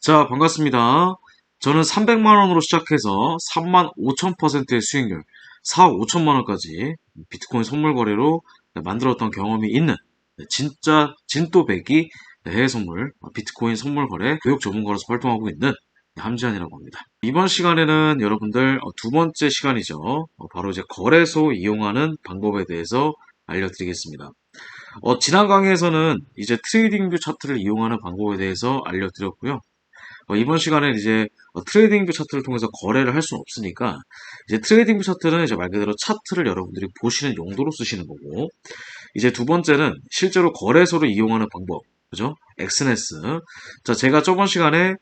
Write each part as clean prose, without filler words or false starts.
자, 반갑습니다. 저는 300만 원으로 시작해서 35,000%의 수익률, 4억 5천만 원까지 비트코인 선물 거래로 만들었던 경험이 있는 진짜 진또배기 해외 선물, 비트코인 선물 거래 교육 전문가로서 활동하고 있는 함지한이라고 합니다. 이번 시간에는 여러분들 두 번째 시간이죠. 바로 이제 거래소 이용하는 방법에 대해서 알려드리겠습니다. 지난 강의에서는 이제 트레이딩 뷰 차트를 이용하는 방법에 대해서 알려드렸고요. 이번 시간에는 이제 트레이딩 뷰 차트를 통해서 거래를 할 수는 없으니까 이제 트레이딩 뷰 차트는 이제 말 그대로 차트를 여러분들이 보시는 용도로 쓰시는 거고, 이제 두 번째는 실제로 거래소를 이용하는 방법, 그죠? 엑스네스. 자, 제가 저번 시간에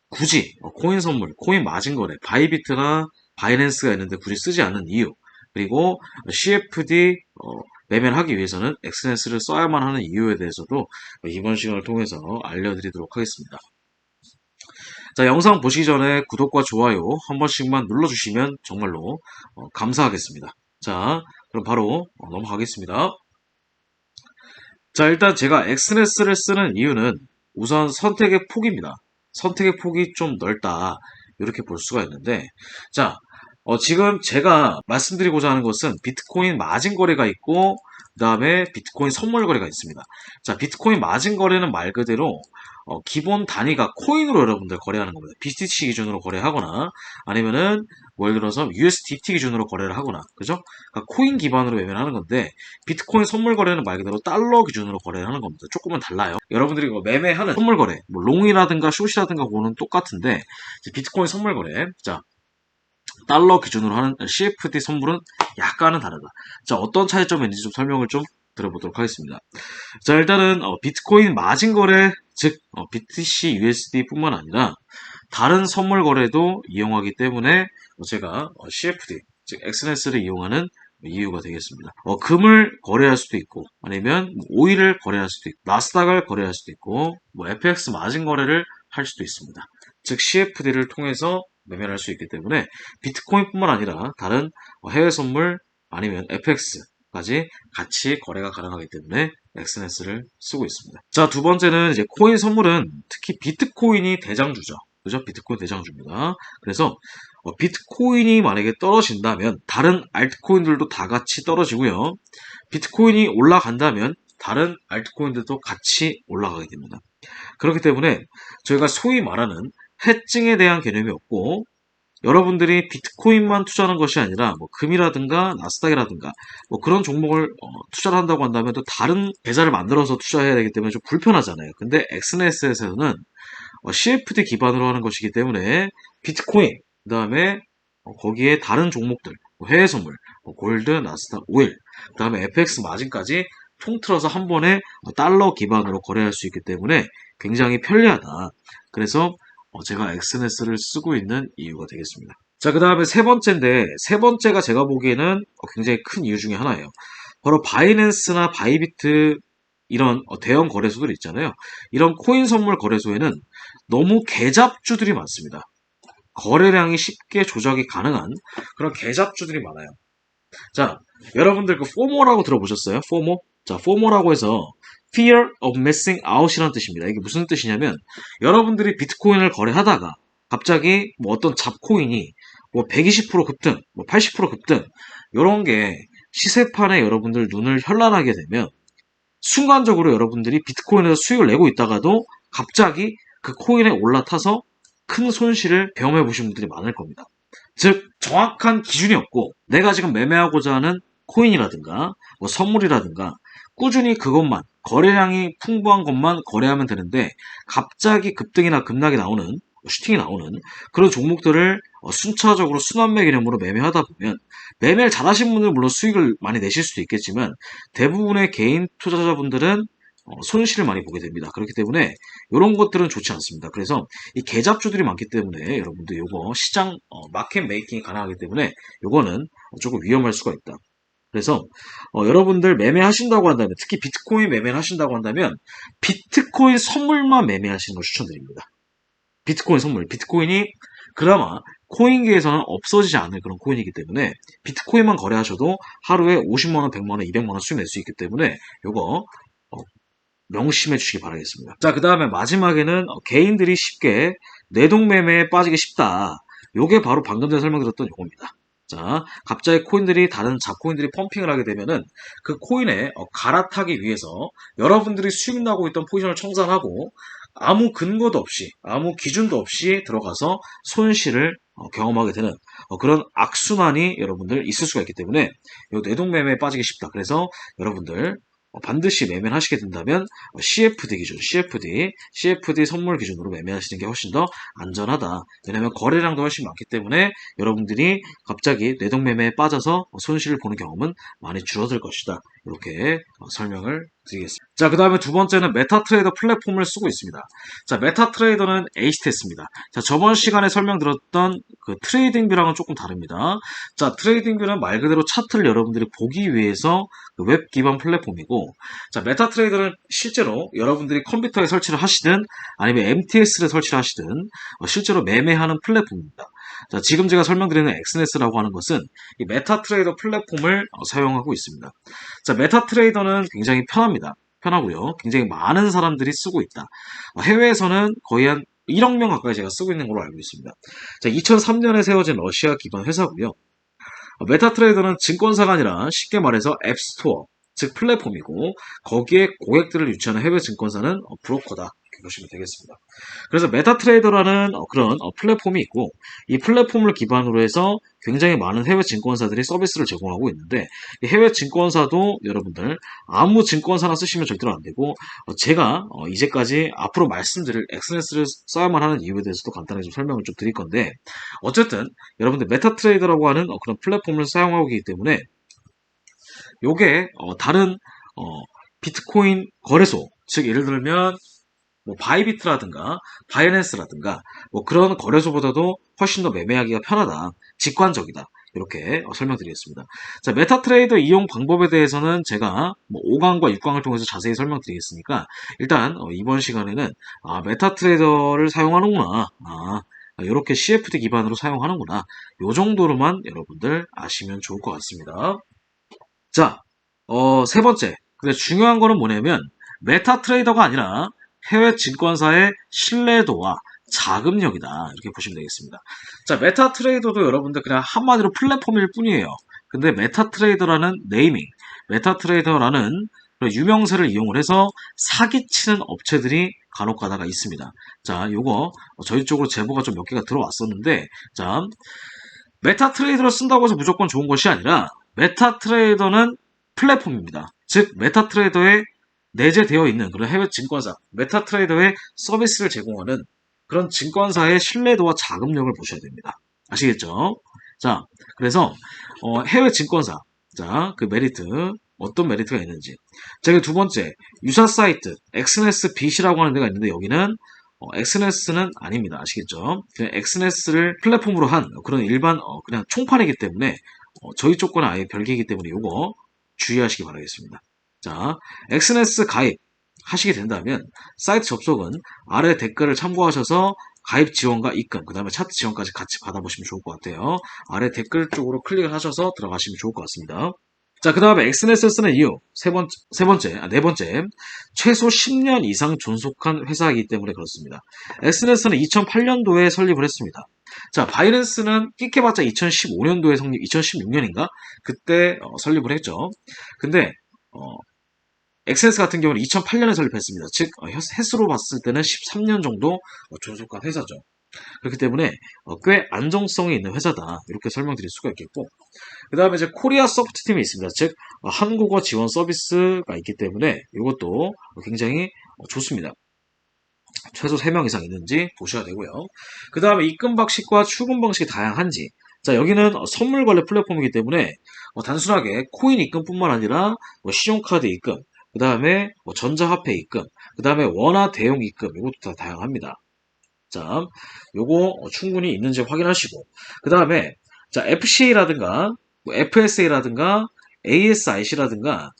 굳이 코인 선물, 코인 마진 거래, 바이비트나 바이낸스가 있는데 굳이 쓰지 않는 이유, 그리고 CFD 매매를 하기 위해서는 엑스네스를 써야만 하는 이유에 대해서도 이번 시간을 통해서 알려드리도록 하겠습니다. 자, 영상 보시기 전에 구독과 좋아요 한 번씩만 눌러주시면 정말로 감사하겠습니다. 자, 그럼 바로 넘어가겠습니다. 자, 일단 제가 엑스네스를 쓰는 이유는 우선 선택의 폭입니다. 선택의 폭이 좀 넓다, 이렇게 볼 수가 있는데, 자, 지금 제가 말씀드리고자 하는 것은 비트코인 마진 거래가 있고, 그 다음에 비트코인 선물 거래가 있습니다. 자, 비트코인 마진 거래는 말 그대로 기본 단위가 코인으로 여러분들 거래하는 겁니다. BTC 기준으로 거래하거나, 아니면은 뭐 예를 들어서 USDT 기준으로 거래를 하거나, 그죠? 그러니까 코인 기반으로 매매를 하는 건데, 비트코인 선물 거래는 말 그대로 달러 기준으로 거래를 하는 겁니다. 조금은 달라요. 여러분들이 이거 매매하는 선물 거래, 뭐 롱이라든가 숏이라든가 그거는 똑같은데, 비트코인 선물 거래, 자, 달러 기준으로 하는 CFD 선물은 약간은 다르다. 자, 어떤 차이점이 있는지 좀 설명을 좀 들어보도록 하겠습니다. 자, 일단은 비트코인 마진 거래, 즉 BTC, USD 뿐만 아니라 다른 선물 거래도 이용하기 때문에 제가 CFD, 즉 엑스네스를 이용하는 이유가 되겠습니다. 금을 거래할 수도 있고, 아니면 오일을 거래할 수도 있고, 나스닥을 거래할 수도 있고, 뭐 FX 마진 거래를 할 수도 있습니다. 즉 CFD를 통해서 매매를 할 수 있기 때문에 비트코인뿐만 아니라 다른 해외 선물 아니면 FX까지 같이 거래가 가능하기 때문에 엑스네스를 쓰고 있습니다. 자, 두 번째는 이제 코인 선물은 특히 비트코인이 대장주죠. 그죠? 비트코인 대장주입니다. 그래서 비트코인이 만약에 떨어진다면 다른 알트코인들도 다 같이 떨어지고요. 비트코인이 올라간다면 다른 알트코인들도 같이 올라가게 됩니다. 그렇기 때문에 저희가 소위 말하는 해칭에 대한 개념이 없고, 여러분들이 비트코인만 투자하는 것이 아니라 뭐 금이라든가 나스닥이라든가 뭐 그런 종목을 투자를 한다고 한다면 또 다른 계좌를 만들어서 투자해야 되기 때문에 좀 불편하잖아요. 근데 엑스네스에서는 CFD 기반으로 하는 것이기 때문에 비트코인, 그 다음에 거기에 다른 종목들, 뭐 해외 선물, 골드, 나스닥, 오일, 그 다음에 FX 마진까지 통틀어서 한 번에 달러 기반으로 거래할 수 있기 때문에 굉장히 편리하다. 그래서 제가 엑스네스를 쓰고 있는 이유가 되겠습니다. 자, 그 다음에 세 번째인데, 세 번째가 제가 보기에는 굉장히 큰 이유 중에 하나예요. 바로 바이낸스나 바이비트, 이런 대형 거래소들 있잖아요. 이런 코인 선물 거래소에는 너무 계잡주들이 많습니다. 거래량이 쉽게 조작이 가능한 그런 계잡주들이 많아요. 자, 여러분들 그 포모라고 들어보셨어요? 포모? 자, 포모라고 해서 Fear of Missing Out이라는 뜻입니다. 이게 무슨 뜻이냐면, 여러분들이 비트코인을 거래하다가 갑자기 뭐 어떤 잡코인이 뭐 120% 급등, 뭐 80% 급등, 이런 게 시세판에 여러분들 눈을 현란하게 되면 순간적으로 여러분들이 비트코인에서 수익을 내고 있다가도 갑자기 그 코인에 올라타서 큰 손실을 경험해 보신 분들이 많을 겁니다. 즉, 정확한 기준이 없고 내가 지금 매매하고자 하는 코인이라든가 뭐 선물이라든가 꾸준히 그것만, 거래량이 풍부한 것만 거래하면 되는데 갑자기 급등이나 급락이 나오는, 슈팅이 나오는 그런 종목들을 순차적으로 순환매 개념으로 매매하다 보면, 매매를 잘하신 분들은 물론 수익을 많이 내실 수도 있겠지만 대부분의 개인 투자자분들은 손실을 많이 보게 됩니다. 그렇기 때문에 이런 것들은 좋지 않습니다. 그래서 이 계잡주들이 많기 때문에 여러분들 요거 시장 마켓 메이킹이 가능하기 때문에 요거는 조금 위험할 수가 있다. 그래서 여러분들 매매하신다고 한다면, 특히 비트코인 매매를 하신다고 한다면 비트코인 선물만 매매하시는 걸 추천드립니다. 비트코인 선물, 비트코인이 그나마 코인계에서는 없어지지 않을 그런 코인이기 때문에 비트코인만 거래하셔도 하루에 50만원, 100만원, 200만원 수익 낼 수 있기 때문에 요거 명심해 주시기 바라겠습니다. 자, 그 다음에 마지막에는 개인들이 쉽게 뇌동매매에 빠지기 쉽다. 요게 바로 방금 전에 설명드렸던 요겁니다. 자, 갑자기 코인들이 다른 잡코인들이 펌핑을 하게 되면은 그 코인에 갈아타기 위해서 여러분들이 수익 나고 있던 포지션을 청산하고 아무 근거도 없이 아무 기준도 없이 들어가서 손실을 경험하게 되는 그런 악순환이 여러분들 있을 수가 있기 때문에 이 뇌동매매에 빠지기 쉽다. 그래서 여러분들 반드시 매매를 하시게 된다면 CFD 기준, CFD 선물 기준으로 매매하시는 게 훨씬 더 안전하다. 왜냐하면 거래량도 훨씬 많기 때문에 여러분들이 갑자기 뇌동매매에 빠져서 손실을 보는 경험은 많이 줄어들 것이다. 이렇게 설명을 드리겠습니다. 자, 그 다음에 두 번째는 메타트레이더 플랫폼을 쓰고 있습니다. 자, 메타트레이더는 HTS입니다. 자, 저번 시간에 설명드렸던 그 트레이딩뷰랑은 조금 다릅니다. 자, 트레이딩뷰는 말 그대로 차트를 여러분들이 보기 위해서 웹 기반 플랫폼이고, 자, 메타트레이더는 실제로 여러분들이 컴퓨터에 설치를 하시든 아니면 MTS를 설치를 하시든 실제로 매매하는 플랫폼입니다. 자, 지금 제가 설명드리는 XNS라고 하는 것은 이 메타트레이더 플랫폼을 사용하고 있습니다. 자, 메타트레이더는 굉장히 편합니다. 편하고요. 굉장히 많은 사람들이 쓰고 있다. 해외에서는 거의 한 1억 명 가까이 제가 쓰고 있는 걸로 알고 있습니다. 자, 2003년에 세워진 러시아 기반 회사고요. 메타트레이더는 증권사가 아니라 쉽게 말해서 앱스토어, 즉 플랫폼이고 거기에 고객들을 유치하는 해외 증권사는 브로커다. 이렇게 보시면 되겠습니다. 그래서 메타트레이더라는 그런 플랫폼이 있고 이 플랫폼을 기반으로 해서 굉장히 많은 해외 증권사들이 서비스를 제공하고 있는데 이 해외 증권사도 여러분들 아무 증권사나 쓰시면 절대로 안 되고 제가 이제까지 앞으로 말씀드릴 XNS를 써야만 하는 이유에 대해서도 간단하게 좀 설명을 좀 드릴 건데 어쨌든 여러분들 메타트레이더라고 하는 그런 플랫폼을 사용하고 있기 때문에 요게 다른 비트코인 거래소 즉 예를 들면 뭐 바이비트라든가 바이낸스라든가 뭐 그런 거래소보다도 훨씬 더 매매하기가 편하다, 직관적이다 이렇게 설명드리겠습니다. 자, 메타트레이더 이용 방법에 대해서는 제가 뭐 5강과 6강을 통해서 자세히 설명드리겠으니까 일단 이번 시간에는 메타트레이더를 사용하는구나, 이렇게 CFD 기반으로 사용하는구나 요 정도로만 여러분들 아시면 좋을 것 같습니다. 자, 세 번째. 근데 중요한 거는 뭐냐면, 메타트레이더가 아니라 해외 증권사의 신뢰도와 자금력이다. 이렇게 보시면 되겠습니다. 자, 메타트레이더도 여러분들 그냥 한마디로 플랫폼일 뿐이에요. 근데 메타트레이더라는 네이밍, 메타트레이더라는 그런 유명세를 이용을 해서 사기치는 업체들이 간혹 가다가 있습니다. 자, 요거 저희 쪽으로 제보가 좀 몇 개가 들어왔었는데, 자, 메타트레이더를 쓴다고 해서 무조건 좋은 것이 아니라 메타트레이더는 플랫폼입니다. 즉 메타트레이더에 내재되어 있는 그런 해외 증권사, 메타트레이더의 서비스를 제공하는 그런 증권사의 신뢰도와 자금력을 보셔야 됩니다. 아시겠죠? 자, 그래서 해외 증권사, 자, 그 메리트, 어떤 메리트가 있는지. 제가 두 번째, 유사 사이트, XNSBC라고 하는 데가 있는데 여기는 XNS는 아닙니다. 아시겠죠? 그냥 XNS를 플랫폼으로 한 그런 일반 그냥 총판이기 때문에 저희 조건은 아예 별개이기 때문에 이거 주의하시기 바라겠습니다. 자, XNS 가입 하시게 된다면 사이트 접속은 아래 댓글을 참고하셔서 가입 지원과 입금, 그 다음에 차트 지원까지 같이 받아보시면 좋을 것 같아요. 아래 댓글 쪽으로 클릭을 하셔서 들어가시면 좋을 것 같습니다. 자, 그 다음에 XNS를 쓰는 이유. 네 번째. 최소 10년 이상 존속한 회사이기 때문에 그렇습니다. XNS는 2008년도에 설립을 했습니다. 자, 바이낸스는 끼케봤자 2015년도에 2016년인가? 그때 설립을 했죠. 근데, XNS 같은 경우는 2008년에 설립했습니다. 즉, 횟수로 봤을 때는 13년 정도 존속한 회사죠. 그렇기 때문에 꽤 안정성이 있는 회사다. 이렇게 설명드릴 수가 있겠고 그 다음에 이제 코리아 서포트 팀이 있습니다. 즉 한국어 지원 서비스가 있기 때문에 이것도 굉장히 좋습니다. 최소 3명 이상 있는지 보셔야 되고요. 그 다음에 입금 방식과 출금 방식이 다양한지 자 여기는 선물 관리 플랫폼이기 때문에 단순하게 코인 입금뿐만 아니라 신용카드 입금 그 다음에 전자화폐 입금 그 다음에 원화 대용 입금 이것도 다 다양합니다. 자, 요거 충분히 있는지 확인하시고 그 다음에 자 FCA라든가 FSA라든가 ASIC라든가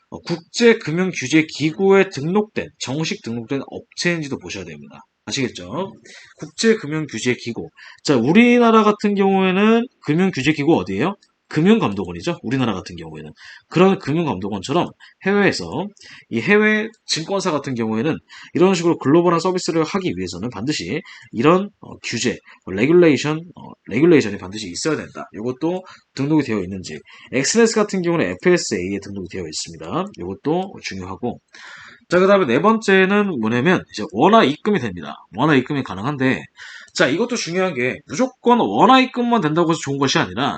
국제금융규제기구에 등록된 정식 등록된 업체인지도 보셔야 됩니다. 아시겠죠? 국제금융규제기구 자 우리나라 같은 경우에는 금융규제기구 어디예요? 금융감독원이죠. 우리나라 같은 경우에는. 그런 금융감독원처럼 해외에서 이 해외 증권사 같은 경우에는 이런 식으로 글로벌한 서비스를 하기 위해서는 반드시 이런 규제, 레귤레이션이 반드시 있어야 된다. 이것도 등록이 되어 있는지. 엑스네스 같은 경우는 FSA에 등록이 되어 있습니다. 이것도 중요하고. 자, 그 다음에 네 번째는 뭐냐면, 이제 원화 입금이 됩니다. 원화 입금이 가능한데, 자, 이것도 중요한 게, 무조건 원화 입금만 된다고 해서 좋은 것이 아니라,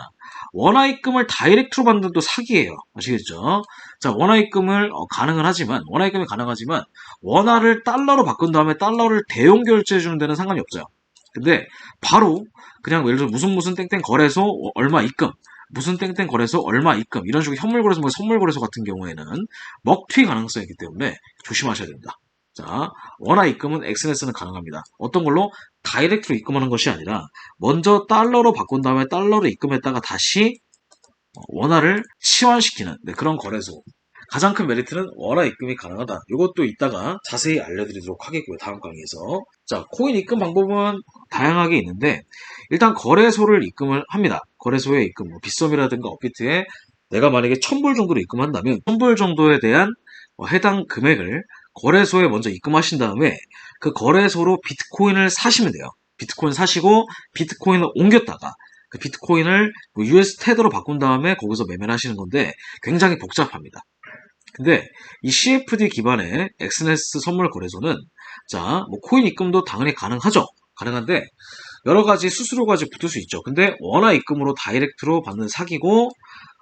원화 입금을 다이렉트로 받는 또 사기예요. 아시겠죠? 자, 원화 입금을 가능은 하지만, 원화 입금이 가능하지만, 원화를 달러로 바꾼 다음에 달러를 대용 결제해 주는 데는 상관이 없어요. 근데, 바로, 그냥 예를 들어 무슨 땡땡 거래소 얼마 입금, 무슨 땡땡 거래소 얼마 입금 이런 식으로 현물 거래소, 선물 거래소 같은 경우에는 먹튀 가능성이 있기 때문에 조심하셔야 됩니다. 자, 원화 입금은 엑스네스는 가능합니다. 어떤 걸로? 다이렉트로 입금하는 것이 아니라 먼저 달러로 바꾼 다음에 달러로 입금했다가 다시 원화를 치환시키는 그런 거래소. 가장 큰 메리트는 원화 입금이 가능하다. 이것도 이따가 자세히 알려드리도록 하겠고요. 다음 강의에서. 자, 코인 입금 방법은 다양하게 있는데 일단 거래소를 입금을 합니다. 거래소에 입금, 빗썸이라든가 업비트에 내가 만약에 1000불 정도로 입금한다면 1000불 정도에 대한 해당 금액을 거래소에 먼저 입금하신 다음에 그 거래소로 비트코인을 사시면 돼요. 비트코인 사시고 비트코인을 옮겼다가 그 비트코인을 US 테더로 바꾼 다음에 거기서 매매를 하시는 건데 굉장히 복잡합니다. 근데 이 CFD 기반의 엑스네스 선물 거래소는 자, 뭐 코인 입금도 당연히 가능하죠. 가능한데 여러 가지 수수료가 붙을 수 있죠. 근데 원화 입금으로 다이렉트로 받는 사기고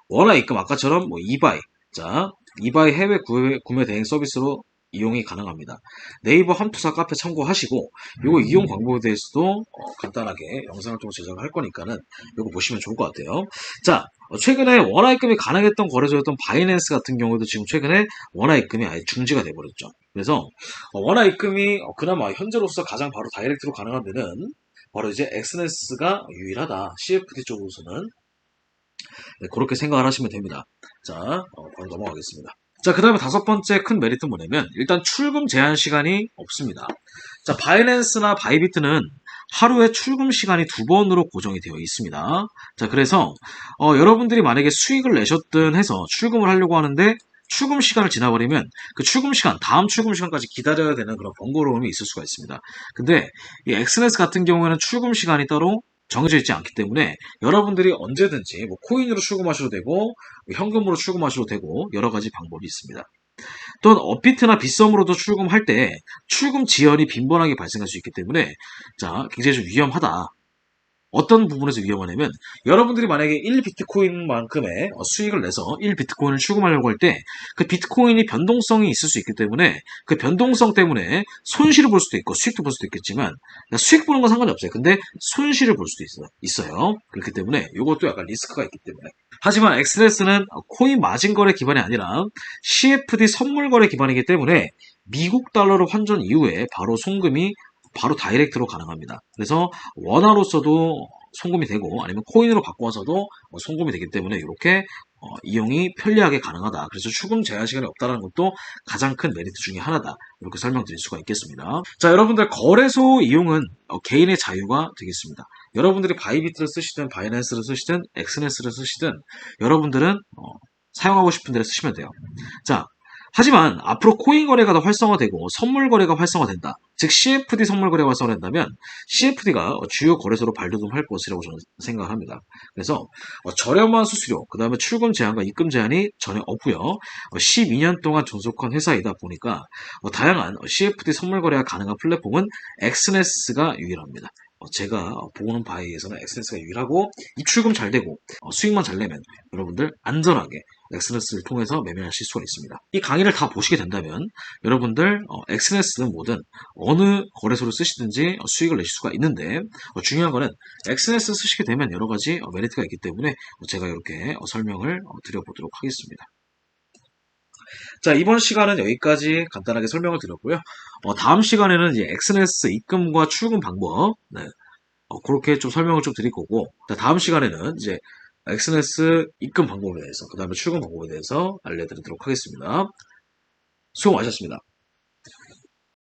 원화 입금 아까처럼 뭐 이바이, 자, 이바이 해외 구매 대행 서비스로 이용이 가능합니다. 네이버 함투사 카페 참고하시고 이거 이용 방법에 대해서도 간단하게 영상을 통해 제작을 할 거니까는 이거 보시면 좋을 것 같아요. 자, 최근에 원화 입금이 가능했던 거래소였던 바이낸스 같은 경우도 지금 최근에 원화 입금이 아예 중지가 돼버렸죠. 그래서 원화 입금이 그나마 현재로서 가장 바로 다이렉트로 가능한 데는 바로 이제 엑스네스가 유일하다. CFD 쪽으로서는 그렇게 생각을 하시면 됩니다. 자, 바로 넘어가겠습니다. 자, 그 다음에 다섯 번째 큰 메리트는 뭐냐면 일단 출금 제한 시간이 없습니다. 자, 바이낸스나 바이비트는 하루에 출금 시간이 2번으로 고정이 되어 있습니다. 자, 그래서 여러분들이 만약에 수익을 내셨든 해서 출금을 하려고 하는데 출금 시간을 지나버리면 그 출금 시간, 다음 출금 시간까지 기다려야 되는 그런 번거로움이 있을 수가 있습니다. 근데 이 엑스네스 같은 경우에는 출금 시간이 따로 정해져 있지 않기 때문에 여러분들이 언제든지 뭐 코인으로 출금하셔도 되고 현금으로 출금하셔도 되고 여러 가지 방법이 있습니다. 또한 업비트나 빗썸으로도 출금할 때 출금 지연이 빈번하게 발생할 수 있기 때문에 자, 굉장히 좀 위험하다. 어떤 부분에서 위험하냐면 여러분들이 만약에 1비트코인만큼의 수익을 내서 1비트코인을 출금하려고 할 때 그 비트코인이 변동성이 있을 수 있기 때문에 그 변동성 때문에 손실을 볼 수도 있고 수익도 볼 수도 있겠지만 수익 보는 건 상관이 없어요. 근데 손실을 볼 수도 있어요. 그렇기 때문에 이것도 약간 리스크가 있기 때문에 하지만 엑스레스는 코인 마진 거래 기반이 아니라 CFD 선물 거래 기반이기 때문에 미국 달러로 환전 이후에 바로 송금이 바로 다이렉트로 가능합니다. 그래서 원화로서도 송금이 되고 아니면 코인으로 바꿔서도 송금이 되기 때문에 이렇게 이용이 편리하게 가능하다. 그래서 출금 제한 시간이 없다는 것도 가장 큰 메리트 중에 하나다. 이렇게 설명드릴 수가 있겠습니다. 자, 여러분들 거래소 이용은 개인의 자유가 되겠습니다. 여러분들이 바이비트를 쓰시든 바이낸스를 쓰시든 엑스네스를 쓰시든 여러분들은 사용하고 싶은 데를 쓰시면 돼요. 자, 하지만 앞으로 코인 거래가 더 활성화되고 선물 거래가 활성화된다. 즉 CFD 선물 거래가 활성화된다면 CFD가 주요 거래소로 발돋움할 것이라고 저는 생각을 합니다. 그래서 저렴한 수수료, 그 다음에 출금 제한과 입금 제한이 전혀 없고요. 12년 동안 존속한 회사이다 보니까 다양한 CFD 선물 거래가 가능한 플랫폼은 엑스네스가 유일합니다. 제가 보는 바에 의해서는 엑스네스가 유일하고 입출금 잘 되고 수익만 잘 내면 여러분들 안전하게 엑스네스를 통해서 매매하실 수가 있습니다. 이 강의를 다 보시게 된다면 여러분들 엑스네스든 뭐든 어느 거래소를 쓰시든지 수익을 내실 수가 있는데 중요한 거는 엑스네스 쓰시게 되면 여러 가지 메리트가 있기 때문에 제가 이렇게 설명을 드려보도록 하겠습니다. 자, 이번 시간은 여기까지 간단하게 설명을 드렸고요. 다음 시간에는 이제 엑스네스 입금과 출금 방법, 그렇게 좀 설명을 좀 드릴 거고, 다음 시간에는 이제 엑스네스 입금 방법에 대해서, 그 다음에 출금 방법에 대해서 알려드리도록 하겠습니다. 수고 많으셨습니다.